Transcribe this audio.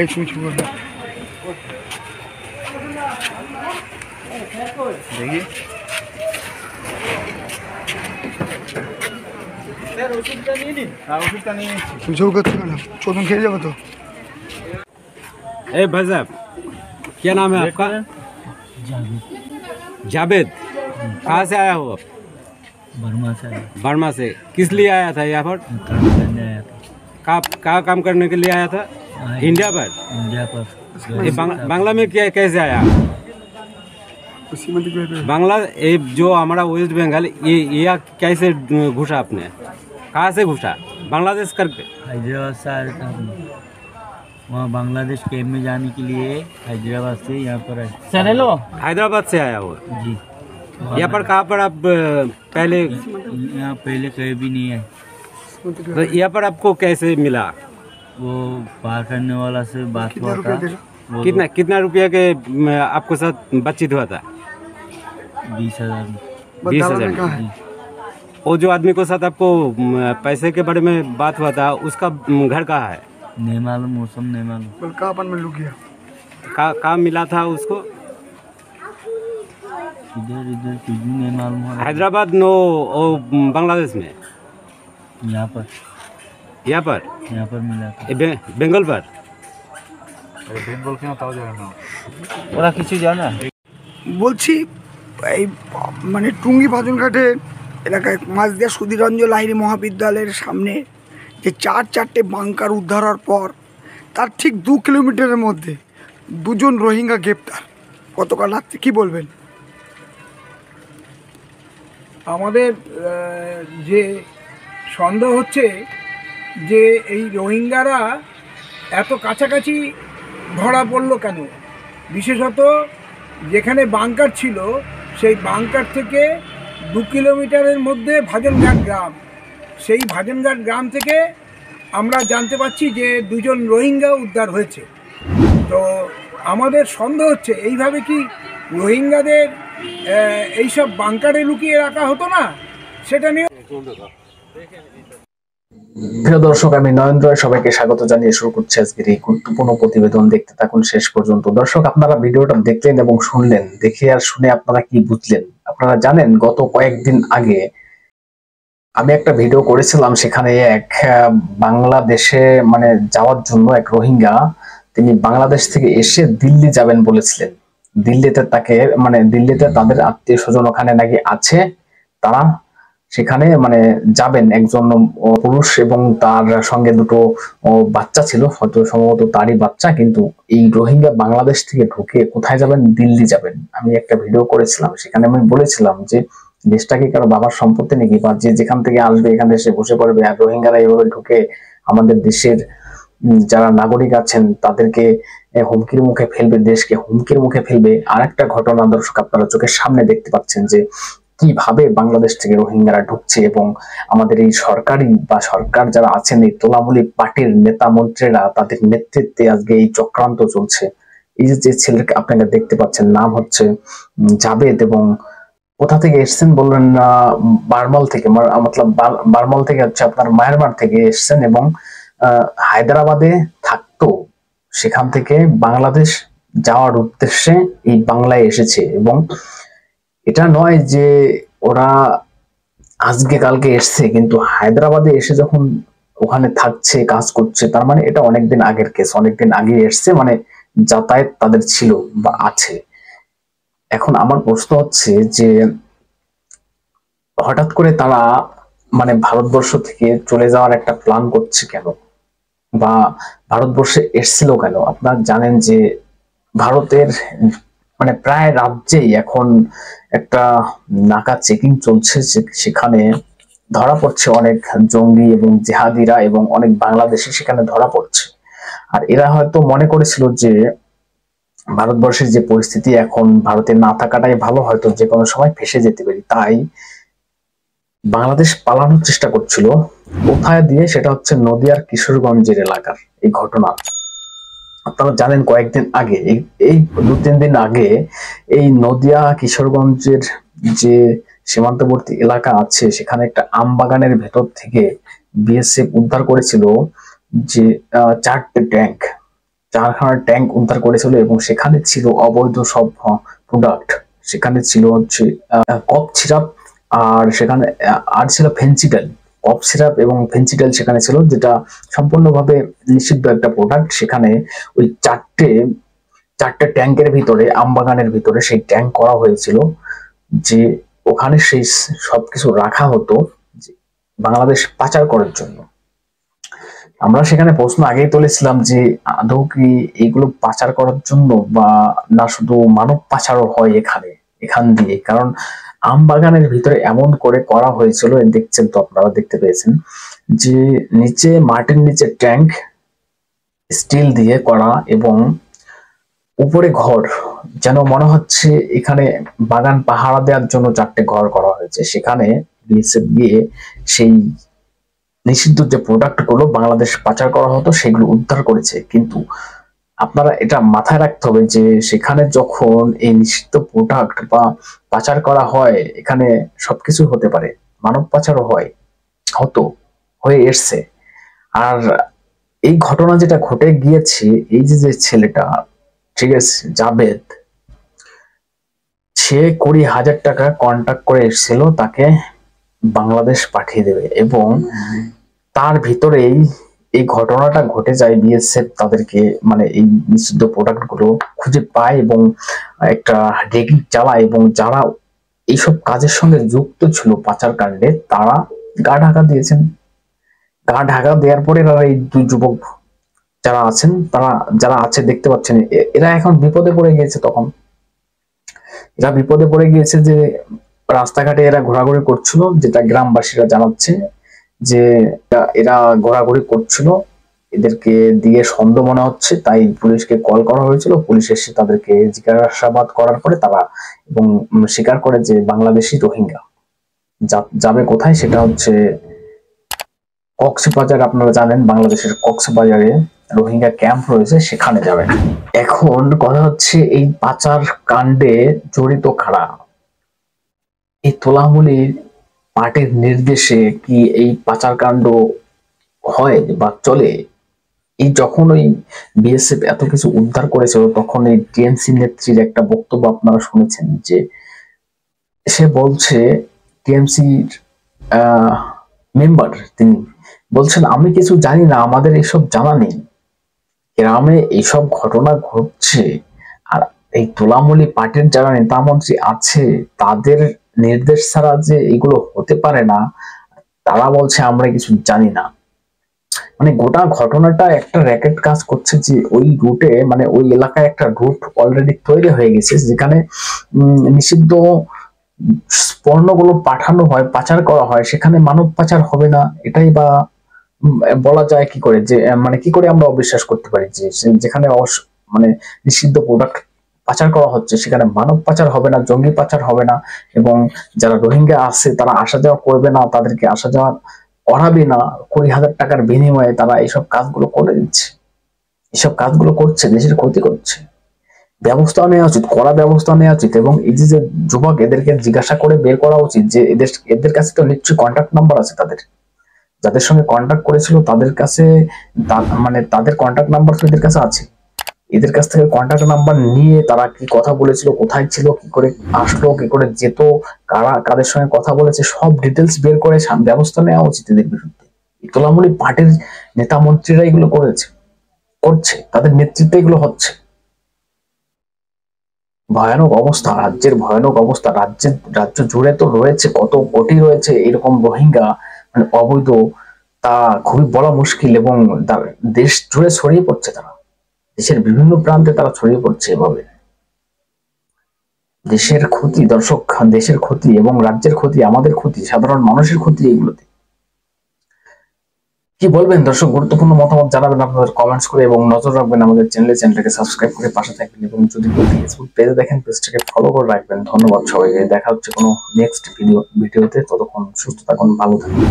এই শুনছি বলো। দেখি তুমি শুরু করছো কেন? চোদন খেয়ে যাবো তো। ए भाई साहब, क्या नाम है आपका? जावेद। कहाँ से आया हो आप? बर्मा से आया। बर्मा से। किस लिए आया था यहाँ पर? काम करने आया था। कहाँ काम करने के लिए आया था? इंडिया पर। इंडिया पर ये बांग्ला में क्या कैसे आया? बांग्ला ये जो हमारा वेस्ट बंगाल ये कैसे घुसा आपने? कहाँ से घुसा? बांग्लादेश करके? हैदराबाद से आया था। वहाँ बांग्लादेश कैंप में जाने के लिए हैदराबाद से यहाँ पर आए। Sir hello. हैदराबाद से आया हो जी। यहाँ पर कहाँ पर आप पहले? यहाँ पहले कहीं भी नहीं आए। तो यहाँ पर आपको कैसे मिला? वो पार करने वाला से बात हुआ था। वो कितना रुपया के आपको साथ बातचीत हुआ था? 20,000। 20,000। वो जो आदमी को साथ आपको पैसे के बारे में बात हुआ था उसका घर कहाँ है? नहीं मालूम, मौसम नहीं मालूम। कहाँ में लुक गया? कहाँ मिला था उसको? इधर इधर कुछ भी नहीं मालूम। हैदराबाद नो ओ बांग्लादेश में? यहाँ पर मिला था। बेंगल पर? बेंगल क्यों ताऊ जाए ना ওরা কিছু জানে না। বলছি এই মানে টুঙ্গি বাদনঘাটের এলাকায় মাঝদিয়া সুধীরঞ্জন লাহিড়ী মহাবিদ্যালয়ের সামনে যে চারটে বাংকার উদ্ধার হওয়ার পর তার ঠিক 2 কিলোমিটারের মধ্যে 2 জন রোহিঙ্গা গ্রেপ্তার গতকাল রাত্রে, কী বলবেন? আমাদের যে সন্দেহ হচ্ছে যে এই রোহিঙ্গারা এত কাছাকাছি ধরা পড়লো কেন, বিশেষত যেখানে বাংকার ছিল সেই বাংকার থেকে 2 কিলোমিটারের মধ্যে ভাজনঘাট গ্রাম, সেই ভাজনঘাট গ্রাম থেকে আমরা জানতে পারছি যে 2 জন রোহিঙ্গা উদ্ধার হয়েছে। তো আমাদের সন্দেহ হচ্ছে এইভাবে কি রোহিঙ্গাদের এইসব বাংকারে লুকিয়ে রাখা হতো না, সেটা নিয়ে। প্রিয় দর্শক, আমি নয়ন রয় সবাইকে স্বাগত জানিয়ে শুরু করছি আজকের এই গুরুত্বপূর্ণ প্রতিবেদন। দেখতে থাকুন শেষ পর্যন্ত। দর্শক, আপনারা ভিডিওটা দেখলেন এবং শুনলেন, দেখে আর শুনে আপনারা কি বুঝলেন? আপনারা জানেন গত কয়েকদিন আগে আমি একটা ভিডিও করেছিলাম, সেখানে এক বাংলাদেশে মানে যাওয়ার জন্য এক রোহিঙ্গা তিনি বাংলাদেশ থেকে এসে দিল্লি যাবেন বলেছিলেন। দিল্লিতে তাকে মানে দিল্লিতে তাদের আত্মীয় স্বজন ওখানে নাকি আছে, তারা সেখানে মানে যাবেন। একজন পুরুষ এবং তার সঙ্গে 2টো বাচ্চা ছিল, হয়তো সম্ভবত তারই বাচ্চা। কিন্তু এই রোহিঙ্গা বাংলাদেশ থেকে ঢুকে কোথায় যাবেন? দিল্লি যাবেন। আমি একটা ভিডিও করেছিলাম, সেখানে আমি বলেছিলাম যে দেশটা কি কারো বাবার সম্পত্তি নাকি, বা যে যেখান থেকে আসবে এখানে এসে বসে পড়বে। আর রোহিঙ্গারা এভাবে ঢুকে আমাদের দেশের যারা নাগরিক আছেন তাদেরকে হুমকির মুখে ফেলবে, দেশকে হুমকির মুখে ফেলবে। আর একটা ঘটনা দর্শক আপনারা চোখের সামনে দেখতে পাচ্ছেন যে কিভাবে বাংলাদেশ থেকে রোহিঙ্গারা ঢুকছে, এবং আমাদের এই সরকারি বা সরকার যারা আছেন এই তোলামূলী পার্টির নেতা মন্ত্রীরা, তাদের নেতৃত্বে আজকে এই চক্রান্ত চলছে। এই যে ছেলেকে আপনারা দেখতে পাচ্ছেন, নাম হচ্ছে জাবেদ, এবং কোথা থেকে এসছেন বললেন? বারমল থেকে, মতলব বারমল থেকে হচ্ছে আপনার মায়ানমার থেকে এসছেন, এবং হায়দ্রাবাদে থাকতো, সেখান থেকে বাংলাদেশ যাওয়ার উদ্দেশ্যে এই বাংলায় এসেছে। এবং এটা নয় যে ওরা আজকে কালকে এসছে, কিন্তু হায়দ্রাবাদে এসে যখন ওখানে থাকছে, কাজ করছে, তার মানে এটা অনেকদিন আগের কেস, অনেকদিন আগে এসছে, মানে যাতায়াত তাদের ছিল বা আছে। এখন আমার প্রশ্ন হচ্ছে যে হঠাৎ করে তারা মানে ভারতবর্ষ থেকে চলে যাওয়ার একটা প্ল্যান করছে কেন, বা ভারতবর্ষে এসছিল কেন? আপনারা জানেন যে ভারতের মানে প্রায় রাজ্যেই এখন একটা নাকা চেকিং চলছে, সেখানে ধরা পড়ছে অনেক জঙ্গি এবং জেহাদিরা, এবং অনেক বাংলাদেশি সেখানে ধরা পড়ছে। আর এরা হয়তো মনে করেছিল যে ভারতবর্ষের যে পরিস্থিতি এখন, ভারতে না থাকাটাই ভালো, হয়তো যে কোনো সময় ফেসে যেতে পারি, তাই বাংলাদেশ পালানোর চেষ্টা করছিল। কোথায় দিয়ে? সেটা হচ্ছে নদিয়ার কিশোরগঞ্জের এলাকার এই ঘটনা। আপনারা জানেন কয়েকদিন আগে, এই 2-3 দিন আগে এই নদিয়া কিশোরগঞ্জের যে সীমান্তবর্তী এলাকা আছে, সেখানে একটা আম বাগানের ভেতর থেকে বিএসএফ উদ্ধার করেছিল যে 4টে ট্যাঙ্ক। 4খানা ট্যাঙ্ক উদ্ধার করেছিল এবং সেখানে ছিল অবৈধ সব প্রোডাক্ট। সেখানে ছিল হচ্ছে কফ সিরাপ, আর সেখানে আর ছিল ফেন্সিডাল। কফ সিরাপ এবং ফেন্সিডাল সেখানে ছিল, যেটা সম্পূর্ণভাবে নিষিদ্ধ একটা প্রোডাক্ট। সেখানে ওই চারটে ট্যাঙ্কের ভিতরে, আমবাগানের ভিতরে সেই ট্যাঙ্ক করা হয়েছিল, যে ওখানে সেই সবকিছু রাখা হতো বাংলাদেশ পাচার করার জন্য। আমরা সেখানে প্রশ্ন আগেই তুলেছিলাম যে আদৌ কি এগুলো পাচার করার জন্য, বা না শুধু মানব পাচারও হয় এখান দিয়ে। কারণ আমবাগানের ভিতরে এমন করে করা হয়েছিল, দেখছেন তো, আপনারা দেখতে পেয়েছেন যে নিচে মাটির নিচে ট্যাঙ্ক স্টিল দিয়ে করা এবং উপরে ঘর, যেন মনে হচ্ছে এখানে বাগান পাহারা দেওয়ার জন্য 4টে ঘর করা হয়েছে। সেখানে বিএসএফ গিয়ে সেই নিষিদ্ধ যে প্রোডাক্ট গুলো বাংলাদেশ পাচার করা হতো সেগুলো উদ্ধার করেছে। কিন্তু আপনারা এটা মাথায় রাখতে হবে যে সেখানে যখন এই নিষিদ্ধ প্রোডাক্ট বা পাচার করা হয়, এখানে সবকিছু হতে পারে, মানব পাচারও হয়ে এসছে। আর এই ঘটনা যেটা ঘটে গিয়েছে, এই যে ছেলেটা, ঠিক আছে, জাবেদ, সে 20,000 টাকা কন্ট্যাক্ট করে এসেছিল তাকে বাংলাদেশ পাঠিয়ে দেবে, এবং তার ভিতরেই এই ঘটনাটা ঘটে যায়। বিএসএফ তাদেরকে, মানে এই নিষিদ্ধ প্রোডাক্ট গুলো খুঁজে পায় এবং একটা রেগিং চালায়, এবং যারা এইসব কাজের সঙ্গে যুক্ত ছিল পাচার কাণ্ডে, তারা গা ঢাকা দিয়েছেন। গা ঢাকা দেওয়ার পরে এই 2 যুবক যারা আছে দেখতে পাচ্ছেন, এরা এখন বিপদে পড়ে গিয়েছে। তখন এরা বিপদে পড়ে গিয়েছে যে রাস্তাঘাটে এরা ঘোরাঘুরি করছিল, যেটা গ্রামবাসীরা জানাচ্ছে যে এরা ঘোরাঘুরি করছিল, এদেরকে দিয়ে সন্দেহ মনে হচ্ছে, তাই পুলিশকে কল করা হয়েছিল। পুলিশ এসে তাদেরকে জিজ্ঞাসাবাদ করার পরে তারা এবং স্বীকার করে যে বাংলাদেশি রোহিঙ্গা। যাবে কোথায়, সেটা হচ্ছে কক্সবাজার। আপনারা জানেন বাংলাদেশের কক্সবাজারে রোহিঙ্গা ক্যাম্প রয়েছে, সেখানে যাবেন। এখন কথা হচ্ছে এই পাচার কাণ্ডে জড়িত কারা? এই তোলামুলির পার্টির নির্দেশে কি এই পাচার কাণ্ড হয় বা চলে? এই যখন ওই বিএসএফ এত কিছু উদ্ধার করেছিল, তখন এই টিএমসি নেত্রীর একটা বক্তব্য আপনারা শুনেছেন, যে সে বলছে, টিএমসির মেম্বার, তিনি বলছেন, আমি কিছু জানি না, আমাদের এসব জানা নেই, গ্রামে এইসব ঘটনা ঘটছে, আর এই তোলামুলি পার্টির যারা নেতা মন্ত্রী আছে তাদের নির্দেশ ছাড়া যে এগুলো হতে পারে না, তারা বলছে আমরা কিছু জানি না। মানে গোটা ঘটনাটা একটা র্যাকেট কাজ করছে, যে ওই রুটে, মানে ওই এলাকায় একটা রুট অলরেডি তৈরি হয়ে গেছে, যেখানে নিষিদ্ধ পণ্যগুলো পাঠানো হয়, পাচার করা হয়, সেখানে মানব পাচার হবে না, এটাই বা বলা যায় কি করে? যে মানে কি করে আমরা অবিশ্বাস করতে পারি যে যেখানে মানে নিষিদ্ধ প্রোডাক্ট পাচার করা হচ্ছে সেখানে মানব পাচার হবে না, জঙ্গি পাচার হবে না, এবং যারা রোহিঙ্গা আছে তারা আসা যাওয়া করবে না, তাদেরকে আসা যাওয়া করাবে না, 20,000 টাকার বিনিময়ে তারা এইসব কাজগুলো করে দিচ্ছে, এইসব কাজগুলো করছে, দেশের ক্ষতি করছে। ব্যবস্থা নেওয়া উচিত, কড়া ব্যবস্থা নেওয়া উচিত। এবং এই যে যুবক, এদেরকে জিজ্ঞাসা করে বের করা উচিত যে এদের কাছে তো নিশ্চয়ই কন্ট্যাক্ট নাম্বার আছে, তাদের যাদের সঙ্গে কন্ট্যাক্ট করেছিল তাদের কাছে, মানে তাদের কন্ট্যাক্ট নাম্বার তো এদের কাছে আছে। এদের কাছ থেকে কন্ট্যাক্ট নাম্বার নিয়ে তারা কি কথা বলেছিল, কোথায় ছিল, কি করে আসলো, কি করে যেত, কাদের সঙ্গে কথা বলেছে, সব ডিটেলস বের করে ব্যবস্থা নেওয়া উচিত এদের বিরুদ্ধে। তোলামুলি পার্টির নেতা মন্ত্রীরা এগুলো করছে, তাদের নেতৃত্বে এগুলো হচ্ছে। ভয়ানক অবস্থা, রাজ্যের ভয়ানক অবস্থা। রাজ্য জুড়ে তো রয়েছে, কত কোটি রয়েছে এরকম রোহিঙ্গা, মানে অবৈধ, তা খুবই বলা মুশকিল। এবং দেশ জুড়ে ছড়িয়ে পড়ছে, তারা দেশের বিভিন্ন প্রান্তে তারা ছড়িয়ে পড়ছে এভাবে। দেশের ক্ষতি দর্শক, দেশের ক্ষতি এবং রাজ্যের ক্ষতি, আমাদের ক্ষতি, সাধারণ মানুষের ক্ষতি। এইগুলোতে কি বলবেন দর্শক? গুরুত্বপূর্ণ মতামত জানাবেন আপনাদের কমেন্টস করে, এবং নজর রাখবেন আমাদের চ্যানেলটাকে সাবস্ক্রাইব করে পাশে থাকবেন, এবং যদি ফেসবুক পেজে দেখেন পেজটাকে ফলো করে রাখবেন। ধন্যবাদ সবাইকে, দেখা হচ্ছে কোনো নেক্সট ভিডিওতে। ততক্ষণ সুস্থ থাকুন, ভালো থাকুন।